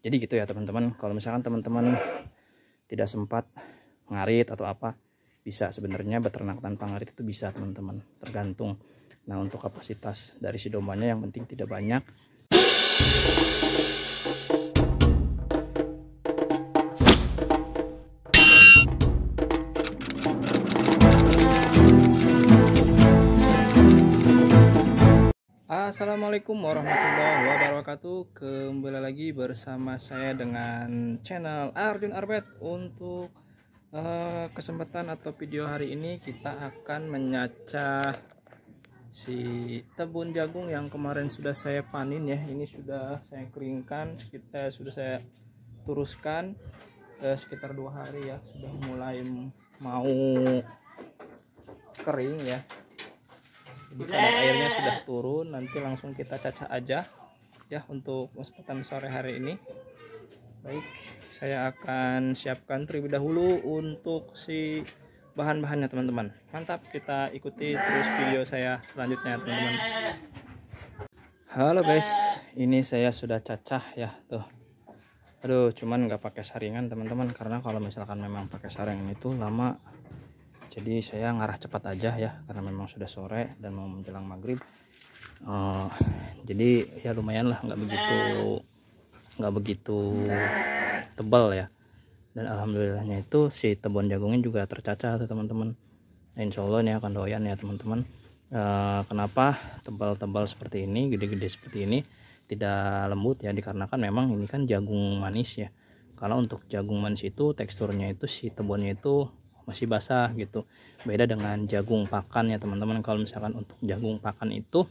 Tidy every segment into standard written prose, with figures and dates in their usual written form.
Jadi gitu ya teman-teman, kalau misalkan teman-teman tidak sempat ngarit atau apa, bisa sebenarnya beternak tanpa ngarit itu bisa teman-teman, tergantung. Nah untuk kapasitas dari si dombanya yang penting tidak banyak. Assalamualaikum warahmatullahi wabarakatuh. Kembali lagi bersama saya dengan channel Arjun Arbet. Untuk kesempatan atau video hari ini kita akan menyacah si tebun jagung yang kemarin sudah saya panen ya. Ini sudah saya keringkan, sudah saya turuskan sekitar 2 hari ya, sudah mulai mau kering ya. Jadi kadar airnya sudah turun, nanti langsung kita cacah aja ya untuk kesempatan sore hari ini. Baik, saya akan siapkan terlebih dahulu untuk si bahan-bahannya teman-teman. Mantap, kita ikuti terus video saya selanjutnya teman-teman. Halo guys, ini saya sudah cacah ya tuh. Aduh, cuman nggak pakai saringan teman-teman, karena kalau misalkan memang pakai saringan itu lama. Jadi saya ngarah cepat aja ya, karena memang sudah sore dan mau menjelang maghrib. Jadi ya lumayan lah, nggak begitu tebal ya. Dan alhamdulillahnya itu si tebon jagungnya juga tercacah tuh teman-teman. Nah, insya Allah ini akan doyan ya teman-teman. Kenapa tebal-tebal seperti ini, gede-gede seperti ini, tidak lembut ya, dikarenakan memang ini kan jagung manis ya. Kalau untuk jagung manis itu teksturnya itu si tebonnya itu masih basah gitu, beda dengan jagung pakan ya teman-teman. Kalau misalkan untuk jagung pakan itu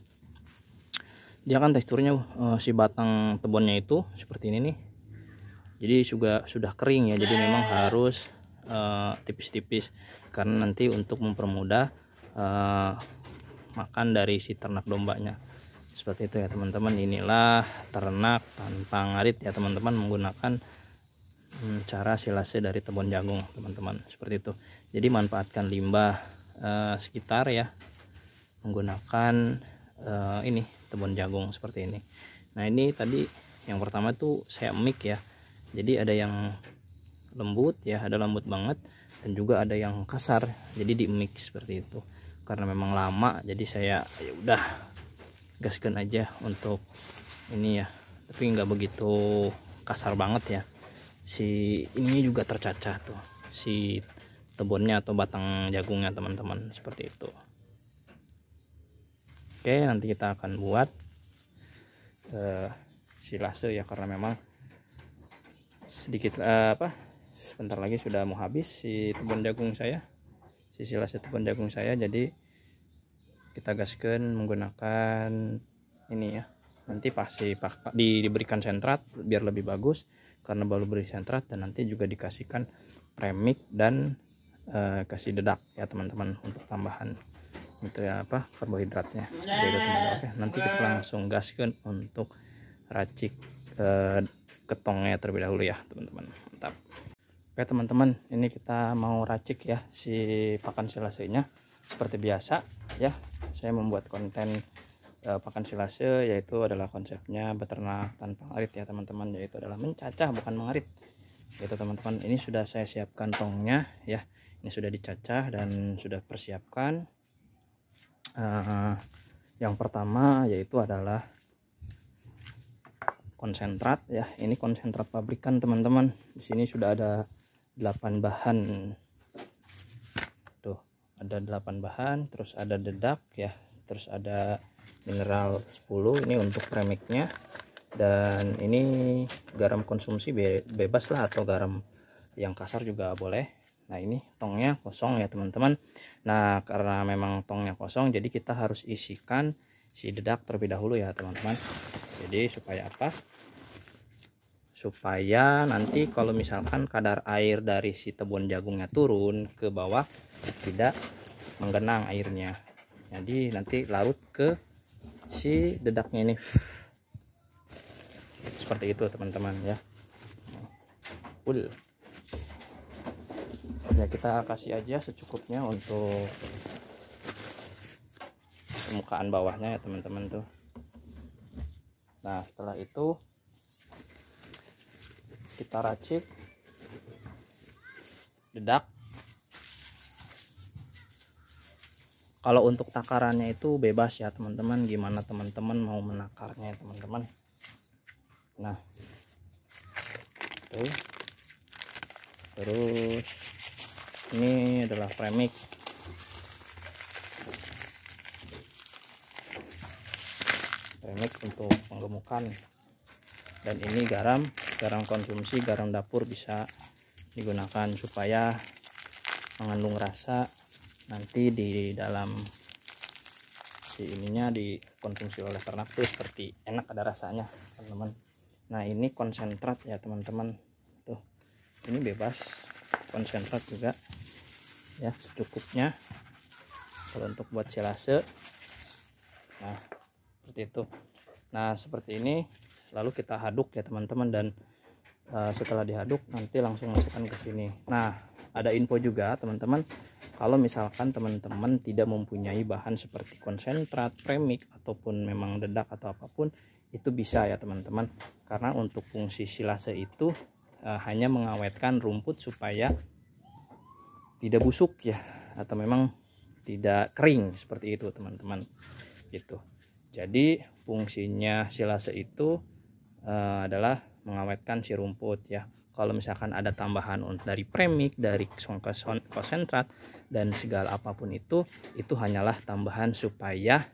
dia kan teksturnya si batang tebonnya itu seperti ini nih, jadi sudah kering ya, jadi memang harus tipis-tipis karena nanti untuk mempermudah makan dari si ternak dombanya, seperti itu ya teman-teman. Inilah ternak tanpa ngarit ya teman-teman, menggunakan cara silase dari tebon jagung teman-teman, seperti itu. Jadi manfaatkan limbah sekitar ya, menggunakan ini tebon jagung seperti ini. Nah ini tadi yang pertama tuh saya mix ya, jadi ada yang lembut ya, ada lembut banget, dan juga ada yang kasar, jadi di mix seperti itu. Karena memang lama, jadi saya ya udah gaskan aja untuk ini ya, tapi nggak begitu kasar banget ya. Si ininya juga tercacah tuh si tebonnya atau batang jagungnya teman-teman, seperti itu. Oke, nanti kita akan buat silase ya, karena memang sedikit sebentar lagi sudah mau habis si tebon jagung saya, si silase tebon jagung saya. Jadi kita gaskan menggunakan ini ya, nanti pasti diberikan sentrat biar lebih bagus, karena baru beri sentrat, dan nanti juga dikasihkan premix dan kasih dedak ya teman-teman untuk tambahan itu ya, karbohidratnya seperti itu teman-teman. Oke, nanti kita langsung gaskan untuk racik ketongnya terlebih dahulu ya teman-teman. Mantap. Oke teman-teman, ini kita mau racik ya si pakan silasenya. Seperti biasa ya, saya membuat konten pakan silase, yaitu adalah konsepnya beternak tanpa ngarit ya teman-teman, yaitu adalah mencacah bukan mengarit gitu teman-teman. Ini sudah saya siapkan tongnya ya, ini sudah dicacah dan sudah persiapkan. Yang pertama yaitu adalah konsentrat ya, ini konsentrat pabrikan teman-teman. Di sini sudah ada 8 bahan tuh, ada 8 bahan, terus ada dedak ya, terus ada mineral 10 ini untuk premixnya, dan ini garam konsumsi bebas lah, atau garam yang kasar juga boleh. Nah ini tongnya kosong ya teman-teman. Nah karena memang tongnya kosong, jadi kita harus isikan si dedak terlebih dahulu ya teman-teman. Jadi supaya apa? Supaya nanti kalau misalkan kadar air dari si tebon jagungnya turun ke bawah, tidak menggenang airnya. Jadi nanti larut ke si dedaknya ini, seperti itu teman-teman ya. Ya kita kasih aja secukupnya untuk permukaan bawahnya ya teman-teman tuh. Nah setelah itu kita racik, dedak. Kalau untuk takarannya itu bebas ya teman-teman, gimana teman-teman mau menakarnya ya teman-teman. Nah tuh, terus ini adalah premix. Premix untuk penggemukan. Dan ini garam konsumsi, garam dapur bisa digunakan supaya mengandung rasa nanti di dalam si ininya dikonsumsi oleh ternak tuh seperti enak, ada rasanya teman-teman. Nah ini konsentrat ya teman-teman, tuh ini bebas konsentrat juga ya, secukupnya kalau untuk buat silase. Nah seperti itu. Nah seperti ini, lalu kita aduk ya teman-teman, dan setelah diaduk nanti langsung masukkan ke sini. Nah ada info juga teman-teman, kalau misalkan teman-teman tidak mempunyai bahan seperti konsentrat, premix ataupun memang dedak atau apapun, itu bisa ya teman-teman, karena untuk fungsi silase itu hanya mengawetkan rumput supaya tidak busuk ya, atau memang tidak kering seperti itu teman-teman gitu. Jadi fungsinya silase itu adalah mengawetkan si rumput ya. Kalau misalkan ada tambahan dari premix, dari konsentrat dan segala apapun itu hanyalah tambahan supaya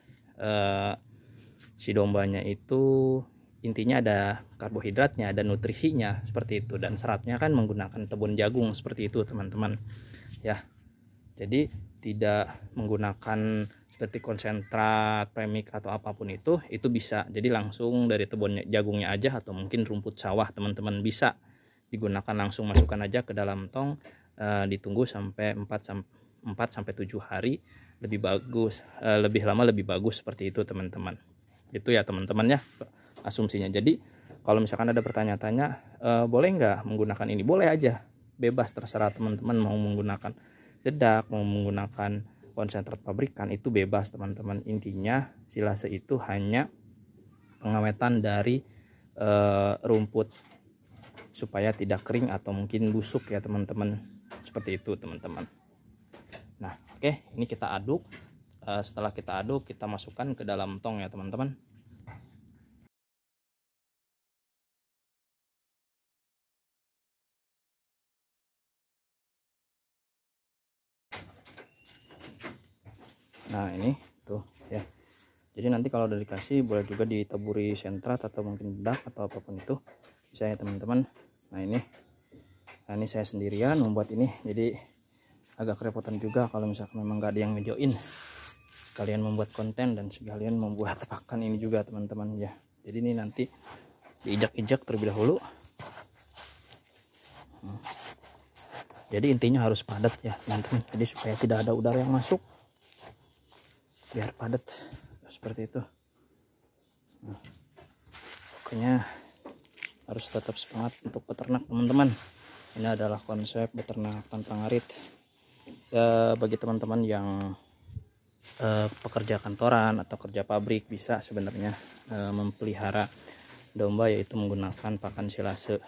si dombanya itu intinya ada karbohidratnya, ada nutrisinya seperti itu, dan seratnya kan menggunakan tepung jagung seperti itu teman-teman ya. Jadi tidak menggunakan seperti konsentrat, premix atau apapun itu bisa. Jadi langsung dari tepung jagungnya aja, atau mungkin rumput sawah teman-teman bisa digunakan langsung, masukkan aja ke dalam tong, ditunggu sampai 4 sampai 7 hari, lebih bagus, lebih lama lebih bagus seperti itu teman-teman. Itu ya teman-teman ya asumsinya. Jadi kalau misalkan ada bertanya-tanya, boleh nggak menggunakan ini? Boleh aja, bebas, terserah teman-teman mau menggunakan dedak, mau menggunakan konsentrat pabrikan, itu bebas teman-teman. Intinya silase itu hanya pengawetan dari rumput supaya tidak kering atau mungkin busuk ya teman-teman, seperti itu teman-teman. Nah oke, ini kita aduk. Setelah kita aduk, kita masukkan ke dalam tong ya teman-teman. Nah ini tuh ya, jadi nanti kalau udah dikasih boleh juga ditaburi sentrat atau mungkin dedak atau apapun itu bisa ya teman-teman. Nah ini saya sendirian membuat ini, jadi agak kerepotan juga kalau misalkan memang nggak ada yang ngejoin, sekalian membuat konten dan sekalian membuat pakan ini juga teman-teman ya. Jadi ini nanti diijak-ijak terlebih dahulu. Jadi intinya harus padat ya teman-teman, jadi supaya tidak ada udara yang masuk, biar padat seperti itu. Nah, pokoknya harus tetap semangat untuk peternak teman-teman. Ini adalah konsep beternak pantang arit ya, bagi teman-teman yang pekerja kantoran atau kerja pabrik bisa sebenarnya memelihara domba, yaitu menggunakan pakan silase.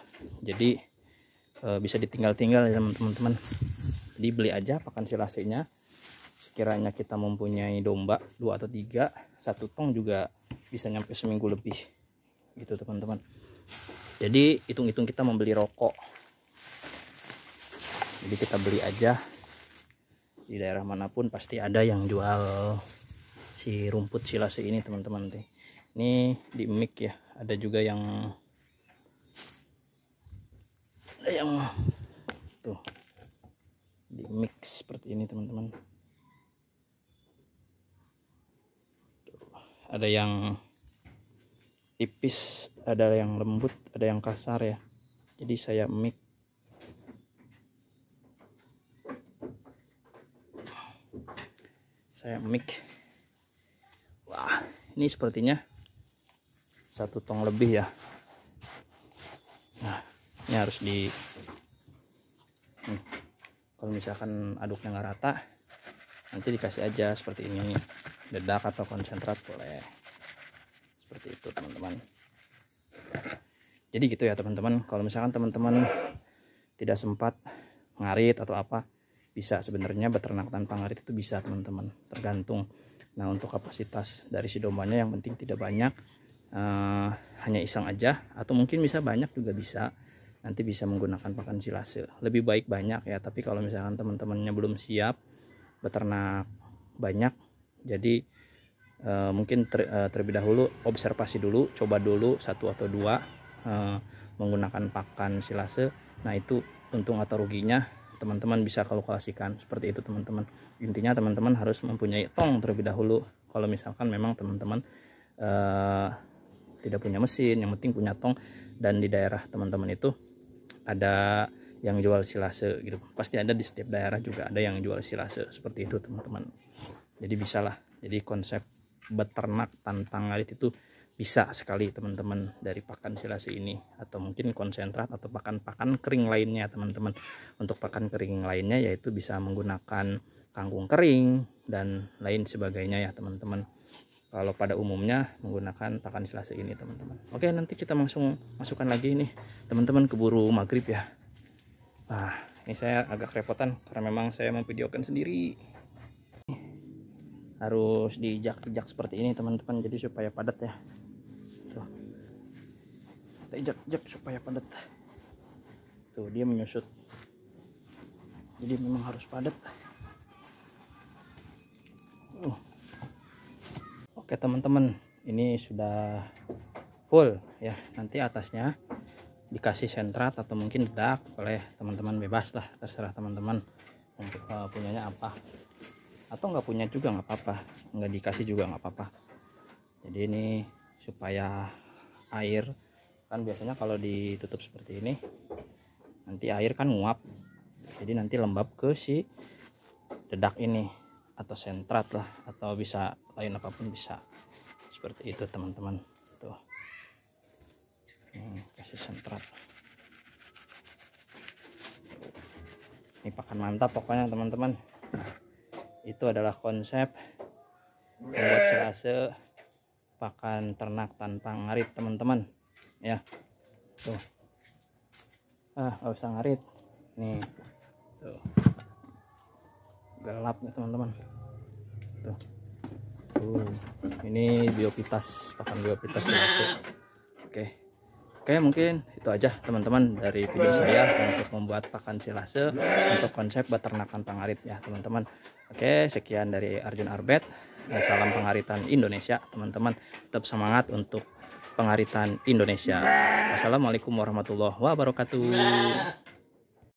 Jadi bisa ditinggal-tinggal ya teman-teman. Jadi beli aja pakan silasenya, sekiranya kita mempunyai domba 2 atau 3, 1 tong juga bisa nyampe seminggu lebih gitu teman-teman. Jadi hitung-hitung kita membeli rokok, jadi kita beli aja, di daerah manapun pasti ada yang jual si rumput silase ini teman-teman. Ini di mix ya, ada juga yang tuh di mix seperti ini teman-teman. Ada yang tipis, ada yang lembut, ada yang kasar ya. Jadi saya mix. Wah, ini sepertinya 1 tong lebih ya. Nah, ini harus kalau misalkan aduknya nggak rata, nanti dikasih aja seperti ini, dedak atau konsentrat boleh, seperti itu teman-teman. Jadi gitu ya teman-teman. Kalau misalkan teman-teman tidak sempat ngarit atau apa, bisa sebenarnya beternak tanpa ngarit itu bisa teman-teman, tergantung. Nah untuk kapasitas dari si dombanya yang penting tidak banyak, hanya iseng aja, atau mungkin bisa banyak juga bisa. Nanti bisa menggunakan pakan silase. Lebih baik banyak ya, tapi kalau misalkan teman-temannya belum siap beternak banyak, jadi mungkin terlebih dahulu observasi dulu, coba dulu 1 atau 2 menggunakan pakan silase. Nah itu untung atau ruginya teman-teman bisa kalkulasikan seperti itu teman-teman. Intinya teman-teman harus mempunyai tong terlebih dahulu. Kalau misalkan memang teman-teman tidak punya mesin, yang penting punya tong, dan di daerah teman-teman itu ada yang jual silase gitu. Pasti ada di setiap daerah juga ada yang jual silase seperti itu teman-teman. Jadi bisalah. Jadi konsep beternak tanpa ngarit itu bisa sekali teman-teman dari pakan silase ini, atau mungkin konsentrat atau pakan-pakan kering lainnya teman-teman. Untuk pakan kering lainnya yaitu bisa menggunakan kangkung kering dan lain sebagainya ya teman-teman. Kalau pada umumnya menggunakan pakan silase ini teman-teman. Oke, nanti kita langsung masukkan lagi nih teman-teman, keburu maghrib ya. Ini saya agak kerepotan karena memang saya memvideokan sendiri. Harus diijak-ijak seperti ini teman-teman, jadi supaya padat ya. Tuh. Kita ijak-ijak supaya padat. Tuh dia menyusut. Jadi memang harus padat. Oke teman-teman, ini sudah full ya. Nanti atasnya dikasih sentrat atau mungkin dedak, boleh teman-teman, bebas lah, terserah teman-teman untuk punyanya apa, atau nggak punya juga nggak apa-apa, nggak dikasih juga nggak apa-apa. Jadi ini supaya air, kan biasanya kalau ditutup seperti ini nanti air kan nguap, jadi nanti lembab ke si dedak ini atau sentrat lah, atau bisa lain apapun bisa seperti itu teman-teman. Tuh kasih sentrat, ini pakan mantap pokoknya teman-teman. Itu adalah konsep membuat silase pakan ternak tanpa ngarit teman-teman ya. Tuh nggak usah ngarit nih, tuh gelap ya teman-teman. Tuh ini biopitas, pakan biopitas silase. Oke, mungkin itu aja teman-teman dari video saya untuk membuat pakan silase untuk konsep beternak tanpa ngarit ya teman-teman. Oke, sekian dari Arjun Arbet. Salam pengaritan Indonesia teman-teman. Tetap semangat untuk pengaritan Indonesia. Wassalamualaikum warahmatullahi wabarakatuh.